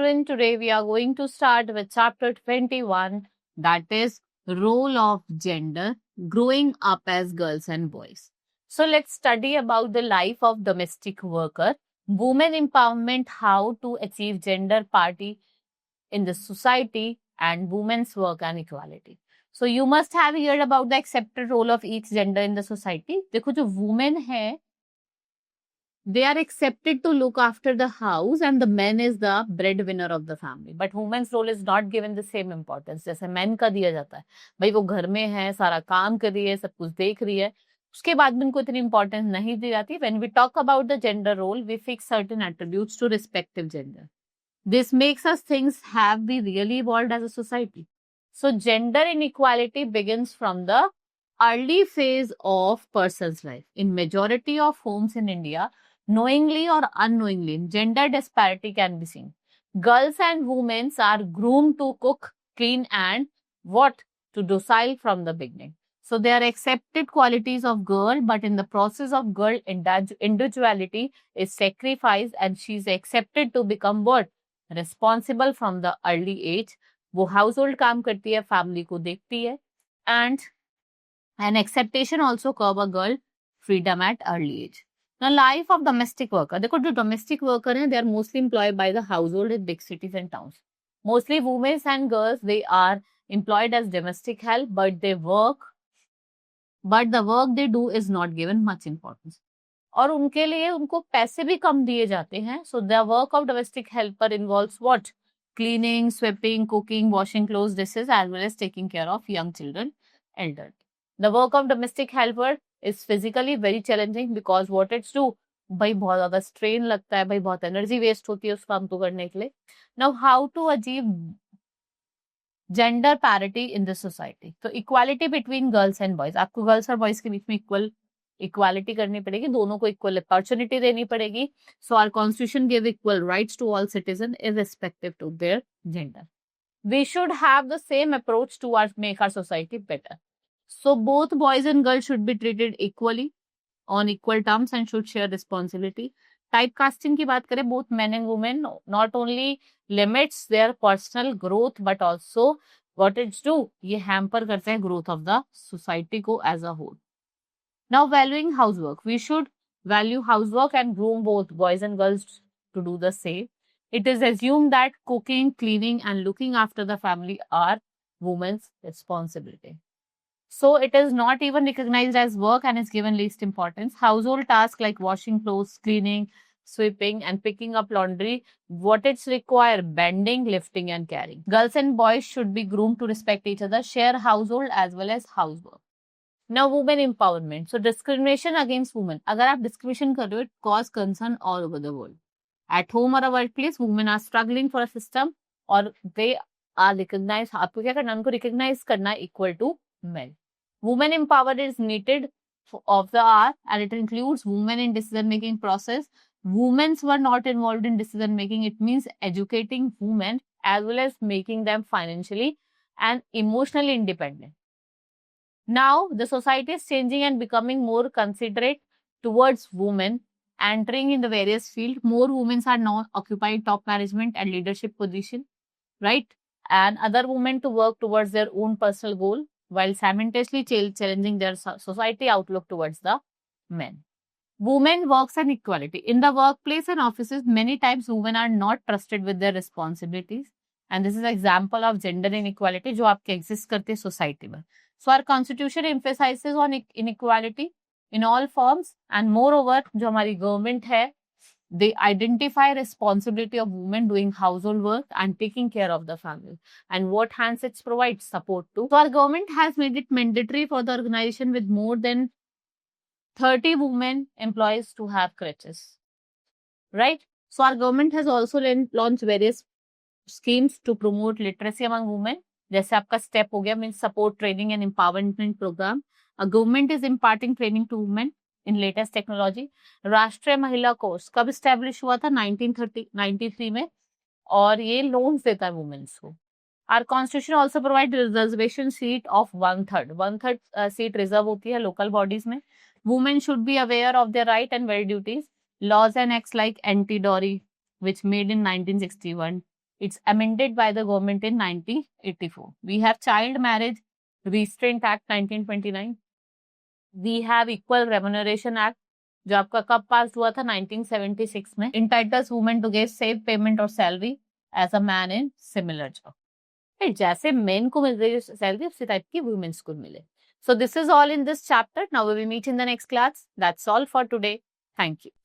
children, today we are going to start with chapter 21, that is role of gender, growing up as girls and boys. So let's study about the life of domestic worker, women empowerment, how to achieve gender parity in the society, and women's work and equality. So you must have heard about the accepted role of each gender in the society. देखो जो women है, they are accepted to look after the house and the man is the breadwinner of the family. But women's role is not given the same importance जैसे men का दिया जाता है. भाई वो घर में है, सारा काम कर रही है, सब कुछ देख रही है, उसके बाद भी उनको इतनी इंपॉर्टेंस नहीं दी जाती. When we talk about the gender role, we fix certain attributes to respective gender. This makes us think, have we really evolved as a society? So gender inequality begins from the early phase of person's life. In majority of homes in India, knowingly or unknowingly, gender disparity can be seen. Girls and women are groomed to cook, clean, and what? To docile from the beginning. So they are accepted qualities of girl, but in the process of girl, individuality is sacrificed and she is accepted to become what? Responsible from the early age. वो household काम करती है, family को देखती है, and an acceptation also curb a girl freedom at early age. Now, life of domestic worker. देखो जो domestic worker हैं, they are mostly employed by the household in big cities and towns. Mostly women and girls, they are employed as domestic help, but the work they do is not given much importance. और उनके लिए उनको पैसे भी कम दिए जाते हैं. So the work of domestic helper involves what? Cleaning, sweeping, cooking, washing clothes, dishes, as well as taking care of young children, elderly. The work of domestic helper is physically very challenging because what it's do, भाई बहुत ज्यादा strain लगता है, भाई बहुत energy waste होती है उस काम को करने के लिए. Now how to achieve gender parity in the society? तो equality between girls and boys. आपको girls और boys के बीच में equality करनी पड़ेगी, दोनों को equal opportunity देनी पड़ेगी. So our constitution give equal rights to all citizens irrespective to their gender. We should have the same approach to make our society better. So both boys and girls should be treated equally on equal terms and should share responsibility. Typecasting की बात करें, both men and women not only limits their personal growth but also what it do, ये hamper करते हैं growth of the society को as a whole. Now valuing housework, we should value housework and groom both boys and girls to do the same. It is assumed that cooking, cleaning and looking after the family are women's responsibility. So it is not even recognized as work and is given least importance. Household tasks like washing clothes, cleaning, sweeping and picking up laundry, what it's require, bending, lifting and carrying. Girls and boys should be groomed to respect each other, share household as well as housework. Now women empowerment. So discrimination against women. अगर आप discrimination कर रहे हो, it cause concern all over the world. At home or a workplace, women are struggling for a system or they are recognized. आपको क्या करना है? उनको recognize करना equal to men. Women empowerment is needed of the hour and it includes women in decision making process. Women were not involved in decision making. It means educating women as well as making them financially and emotionally independent. Now the society is changing and becoming more considerate towards women entering in the various fields. More women are now occupying top management and leadership position, right? And other women to work towards their own personal goal while simultaneously challenging their society outlook towards the men. Women works and equality. In the workplace and offices, many times women are not trusted with their responsibilities. And this is an example of gender inequality जो आपके exist करते society में. So our constitution emphasizes on inequality in all forms and moreover जो हमारी government है, they identify responsibility of women doing household work and taking care of the family and what handsets provide support to. So our government has made it mandatory for the organization with more than 30 women employees to have crèches, right? So our government has also launched various schemes to promote literacy among women. जैसे आपका step हो गया means support training and empowerment program. A government is imparting training to women in latest technology. राष्ट्रीय महिला course कब establish हुआ था? 1993 में और ये loans देता है women को. Our constitution also provides reservation seat of 1/3. 1/3 seat reserve होती है local bodies में. Women should be aware of their right and well duties. Laws and acts like anti-dowry, which made in 1961, It's amended by the government in 1984. We have Child Marriage Restraint Act 1929. We have Equal Remuneration Act, जो आपका कब पास हुआ था 1976 में. Entitles women to get same payment or salary as a man in similar job. जैसे men को मिल रही है सैलरी उसी टाइप की women's को मिले. So this is all in this chapter. Now we will meet in the next class. That's all for today. Thank you.